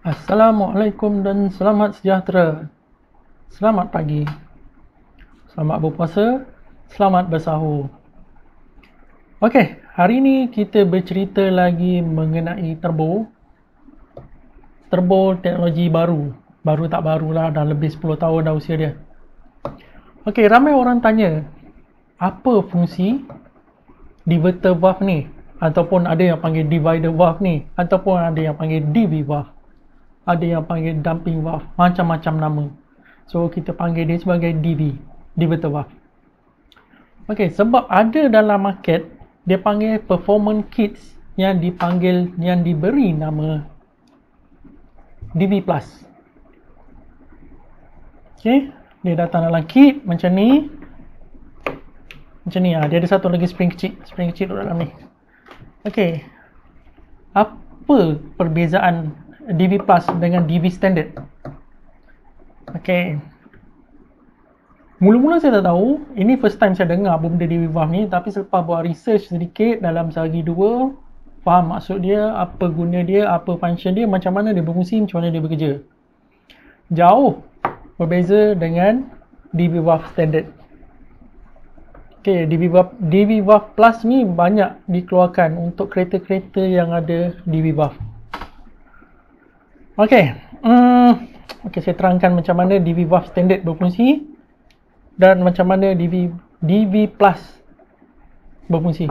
Assalamualaikum dan selamat sejahtera. Selamat pagi. Selamat berpuasa. Selamat bersahur. Okey, hari ni kita bercerita lagi mengenai turbo. Turbo teknologi baru. Baru tak barulah, dah lebih 10 tahun dah usia dia. Okey, ramai orang tanya, apa fungsi diverter valve ni? Ataupun ada yang panggil divider valve ni, ataupun ada yang panggil DV valve. Ada yang panggil dumping valve, macam-macam nama. So kita panggil dia sebagai DV, diverter valve. Okey, sebab ada dalam market dia panggil performance kits yang diberi nama DV Plus. Okey, dia datang dalam kit macam ni. Macam ni, dia ada satu lagi spring kecil dalam ni. Okey, apa perbezaan DV Plus dengan DV Standard? Okey, mula-mula saya tak tahu, ini first time saya dengar benda DV valve ni, tapi selepas buat research sedikit dalam sehari dua, faham maksud dia, apa guna dia, apa function dia, macam mana dia berfungsi, macam mana dia bekerja. Jauh berbeza dengan DV valve Standard. Okey, DV valve Plus ni banyak dikeluarkan untuk kereta-kereta yang ada DV valve. Okey, saya terangkan macam mana DV valve Standard berfungsi dan macam mana DV Plus berfungsi.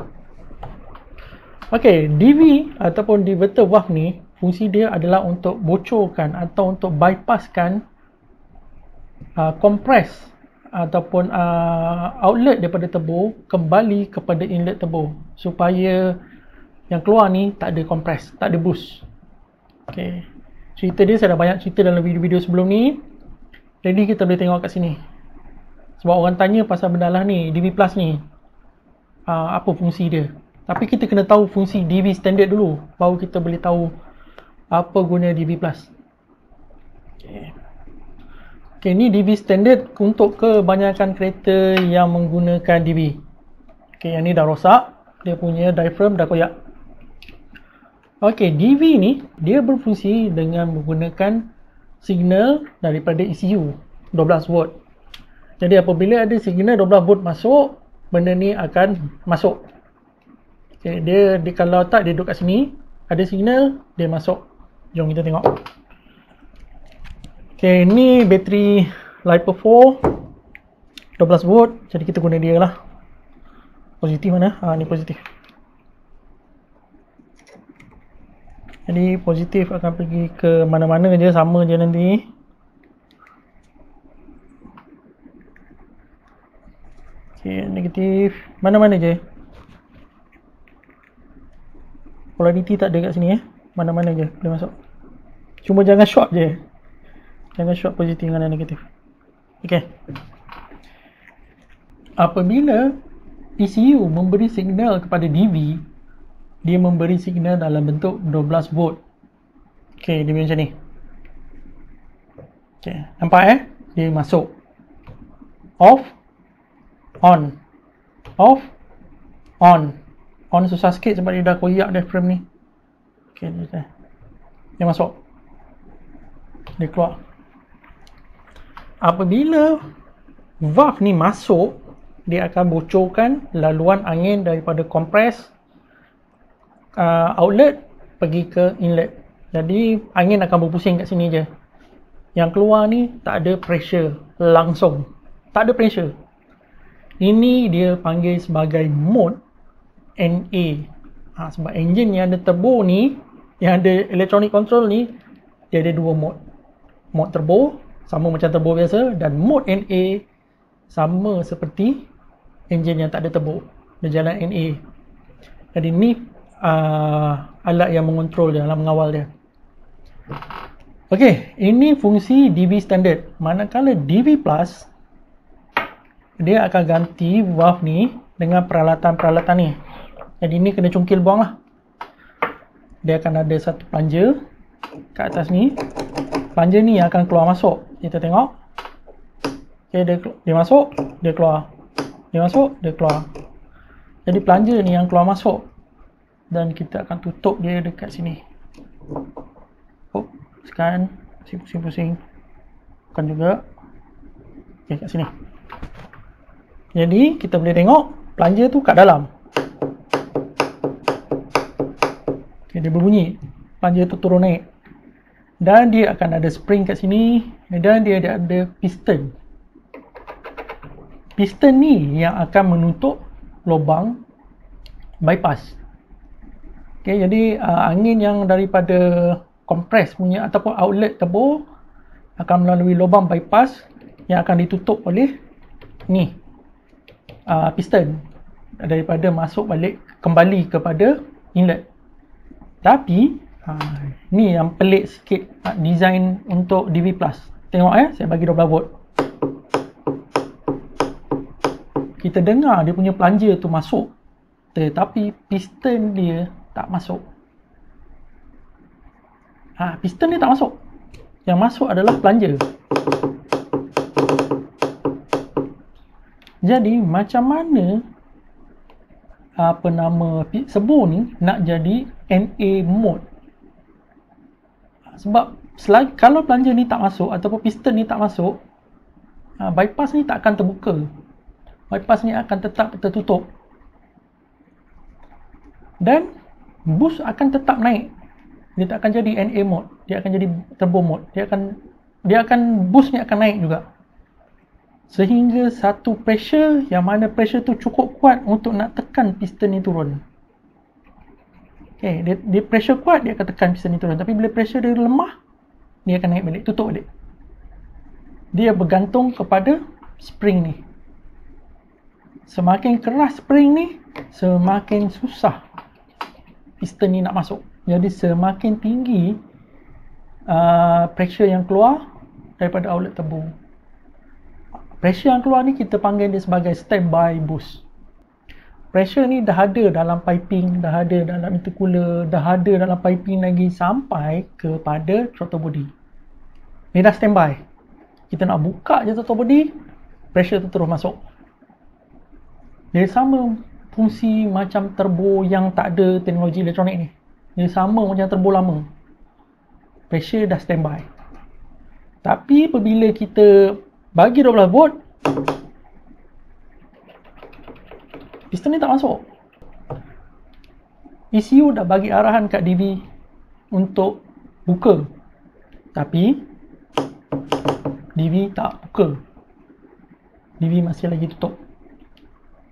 Okey, DV ataupun diverter valve ni, fungsi dia adalah untuk bocorkan atau untuk bypasskan kompres ataupun outlet daripada turbo kembali kepada inlet turbo supaya yang keluar ni tak ada kompres, tak ada boost. Okey, cerita dia saya dah banyak cerita dalam video-video sebelum ni, jadi kita boleh tengok kat sini. Sebab orang tanya pasal benda lah ni, DV Plus ni, apa fungsi dia. Tapi kita kena tahu fungsi DV Standard dulu, baru kita boleh tahu apa guna DV Plus. Okay, ni DV Standard untuk kebanyakan kereta yang menggunakan DV. Okay, yang ni dah rosak, dia punya diaphragm dah koyak. Okay, DV ni dia berfungsi dengan menggunakan signal daripada ECU 12 volt. Jadi apabila ada signal 12 volt masuk, benda ni akan masuk. Okay, dia kalau tak, dia duduk kat sini, ada signal, dia masuk. Jom kita tengok. Okay, ni bateri LiPo4 12 volt, jadi kita guna dia lah. Positif mana? Ni positif. Jadi positif akan pergi ke mana-mana je, sama je nanti. Okay, negatif mana-mana je. Polarity tak ada kat sini mana-mana je boleh masuk. Cuma jangan short je. Jangan short positif dengan negatif. Okey. Apabila ECU memberi signal kepada DV, dia memberi signal dalam bentuk 12 volt. Okey, dia macam ni. Okey, nampak dia masuk. Off, on. Off, on. On susah sikit sebab dia dah koyak diaphragm ni. Okey, dia masuk. Dia keluar. Apabila valve ni masuk, dia akan bocorkan laluan angin daripada kompres outlet pergi ke inlet. Jadi angin akan berpusing kat sini je. Yang keluar ni tak ada pressure langsung. Tak ada pressure. Ini dia panggil sebagai mode NA. Sebab enjin yang ada turbo ni, yang ada electronic control ni, dia ada dua mode. Mode turbo sama macam turbo biasa, dan mode NA sama seperti enjin yang tak ada turbo. Dia jalan NA. Jadi ni alat yang mengontrol dia, alat mengawal dia. Okey, ini fungsi DV Standard. Manakala DV Plus, dia akan ganti valve ni dengan peralatan-peralatan ni. Jadi ni kena cungkil buang lah. Dia akan ada satu plunger kat atas ni. Plunger ni yang akan keluar masuk. Kita tengok. Okay, dia masuk, dia keluar. Dia masuk, dia keluar. Jadi plunger ni yang keluar masuk. Dan kita akan tutup dia dekat sini. tekan, pusing-pusing. Tekan juga. Okey, kat sini. Jadi kita boleh tengok plunger tu kat dalam. Okay, dia berbunyi. Plunger tu turun naik. Dan dia akan ada spring kat sini. Dan dia ada piston. Piston ni yang akan menutup lubang bypass. Okay, jadi angin yang daripada kompres punya ataupun outlet turbo akan melalui lubang bypass yang akan ditutup oleh ni piston daripada masuk balik kembali kepada inlet. Tapi ni yang pelik sikit design untuk DV Plus. Tengok saya bagi 12 volt. Kita dengar dia punya plunger tu masuk, tetapi piston dia tak masuk. Piston dia tak masuk. Yang masuk adalah plunger. Jadi macam mana servo ni nak jadi NA mode? Sebab kalau plunger ni tak masuk ataupun piston ni tak masuk, bypass ni tak akan terbuka. Bypass ni akan tetap tertutup. Dan boost akan tetap naik. Dia tak akan jadi NA mode, dia akan jadi turbo mode. Dia akan boost ni akan naik juga. Sehingga satu pressure yang mana pressure tu cukup kuat untuk nak tekan piston ni turun. Okay, dia pressure kuat, dia akan tekan piston ni turun. Tapi bila pressure dia lemah, dia akan naik balik, tutup balik. Dia bergantung kepada spring ni. Semakin keras spring ni, semakin susah piston ni nak masuk. Jadi semakin tinggi pressure yang keluar daripada outlet turbo. Pressure yang keluar ni kita panggil dia sebagai standby boost. Pressure ni dah ada dalam piping, dah ada dalam intercooler, dah ada dalam piping lagi sampai kepada throttle body. Ni dah standby. Kita nak buka je throttle body, pressure tu terus masuk. Dia sama fungsi macam turbo yang tak ada teknologi elektronik ni. Dia sama macam turbo lama. Pressure dah standby. Tapi apabila kita bagi 12 volt, piston ni tak masuk. ECU dah bagi arahan kat DV untuk buka. Tapi DV tak buka. DV masih lagi tutup.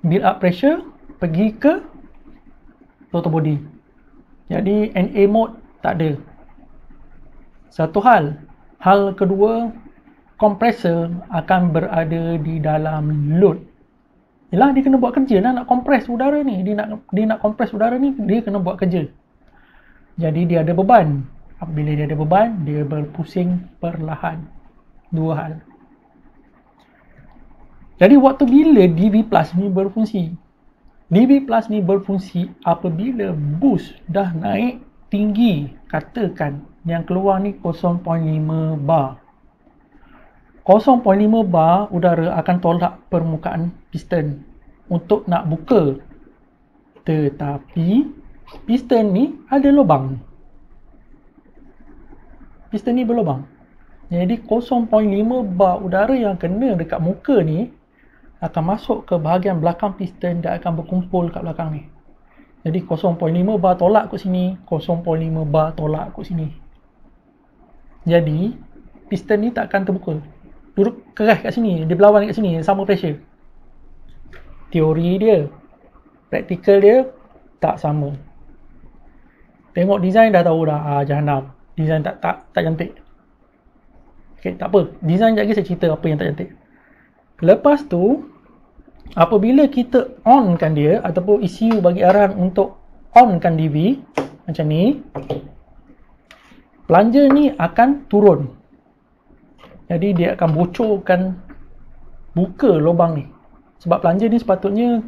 Build up pressure pergi ke throttle body. Jadi NA mode tak ada. Satu hal. Hal kedua, kompresor akan berada di dalam load. Yelah, dia kena buat kerja nak kompres udara ni. Dia nak kompres udara ni, dia kena buat kerja. Jadi dia ada beban. Apabila dia ada beban, dia berpusing perlahan. Dua hal. Jadi waktu bila DV Plus ni berfungsi? DV Plus ni berfungsi apabila boost dah naik tinggi. Katakan yang keluar ni 0.5 bar. 0.5 bar udara akan tolak permukaan piston untuk nak buka. Tetapi piston ni ada lubang. Piston ni berlubang. Jadi 0.5 bar udara yang kena dekat muka ni akan masuk ke bahagian belakang piston dan akan berkumpul kat belakang ni. Jadi 0.5 bar tolak kat sini, 0.5 bar tolak kat sini. Jadi piston ni tak akan terbuka. Duduk keras kat sini, dia berlawan kat sini, sama pressure. Teori dia, praktikal dia tak sama. Tengok design dah tahu dah, jahanam. Design tak cantik. Okay, tak apa. Design sekejap lagi saya cerita apa yang tak cantik. Lepas tu, apabila kita onkan dia ataupun ECU bagi arahan untuk onkan DV macam ni, plunger ni akan turun. Jadi dia akan bocorkan, buka lubang ni. Sebab plunger ni sepatutnya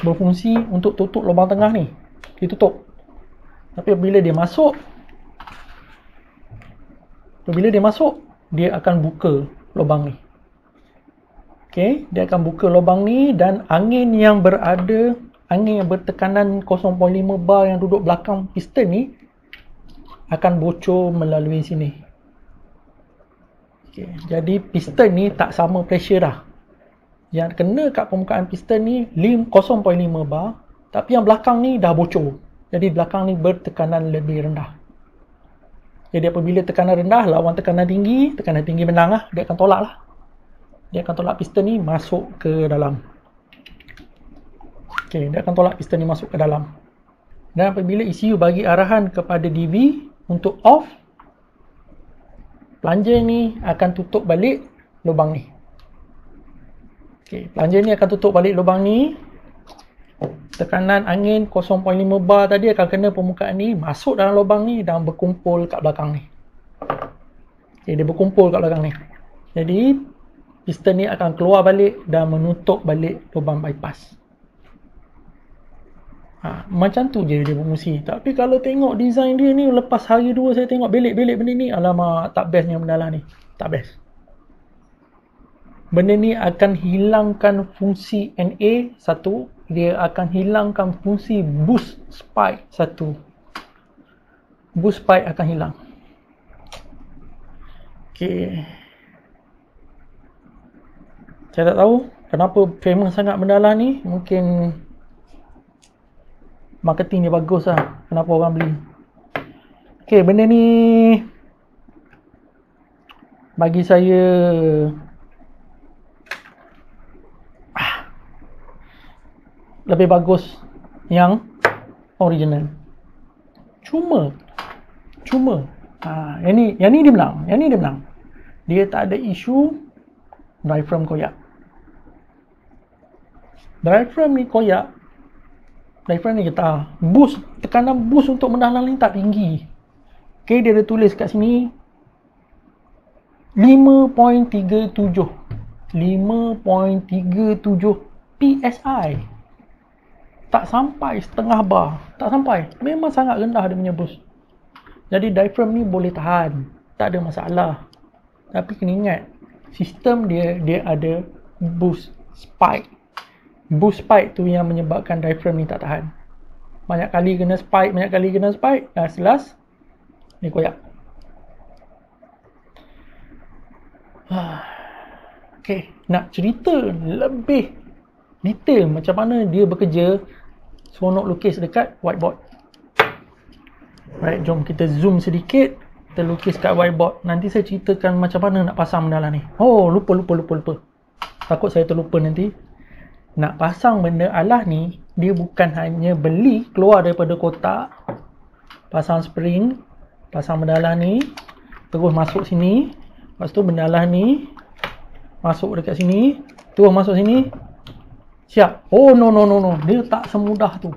berfungsi untuk tutup lubang tengah ni. Dia tutup. Tapi apabila dia masuk, dia akan buka lubang ni. Okay, dia akan buka lubang ni dan angin yang bertekanan 0.5 bar yang duduk belakang piston ni akan bocor melalui sini. Okay, jadi piston ni tak sama pressure dah. Yang kena kat permukaan piston ni 0.5 bar, tapi yang belakang ni dah bocor. Jadi belakang ni bertekanan lebih rendah. Jadi apabila tekanan rendah lawan tekanan tinggi menang lah. Dia akan tolak lah. Dia akan tolak piston ni masuk ke dalam. Okay, dia akan tolak piston ni masuk ke dalam. Dan apabila ECU bagi arahan kepada DV untuk off, plunger ni akan tutup balik lubang ni. Okay, plunger ni akan tutup balik lubang ni. Tekanan angin 0.5 bar tadi akan kena permukaan ni, masuk dalam lubang ni dan berkumpul kat belakang ni. Okay, dia berkumpul kat belakang ni. Jadi piston ni akan keluar balik dan menutup balik lubang bypass. Macam tu je dia berfungsi. Tapi kalau tengok design dia ni, lepas hari 2 saya tengok belik-belik benda ni, alamak, tak bestnya benda lah ni. Tak best. Benda ni akan hilangkan fungsi NA satu, dia akan hilangkan fungsi boost spike satu. Boost spike akan hilang. Okay. Saya tak tahu kenapa famous sangat benda lah ni. Mungkin marketing dia bagus lah, kenapa orang beli. Okay, benda ni bagi saya lebih bagus yang original. Cuma yang ni dia menang. Dia tak ada isu diaphragm koyak. Diaphragm ni koyak. Diaphragm ni kita boost, tekanan boost untuk mendalam ni tak tinggi. Okay, dia ada tulis kat sini 5.37 PSI. Tak sampai setengah bar. Tak sampai. Memang sangat rendah dia punya boost. Jadi diaphragm ni boleh tahan. Tak ada masalah. Tapi kena ingat, sistem dia ada boost spike. Boost spike tu yang menyebabkan diaphragm ni tak tahan. Banyak kali kena spike, last ni koyak. Okay, nak cerita lebih detail macam mana dia bekerja, seronok lukis dekat whiteboard. Baik, jom kita zoom sedikit. Kita lukis kat whiteboard. Nanti saya ceritakan macam mana nak pasang benda lah ni. Oh, lupa. Takut saya terlupa nanti. Nak pasang benda alah ni, dia bukan hanya beli keluar daripada kotak, pasang spring, pasang benda alah ni, terus masuk sini. Lepas tu benda alah ni masuk dekat sini, terus masuk sini. Siap. Oh, no. Dia tak semudah tu.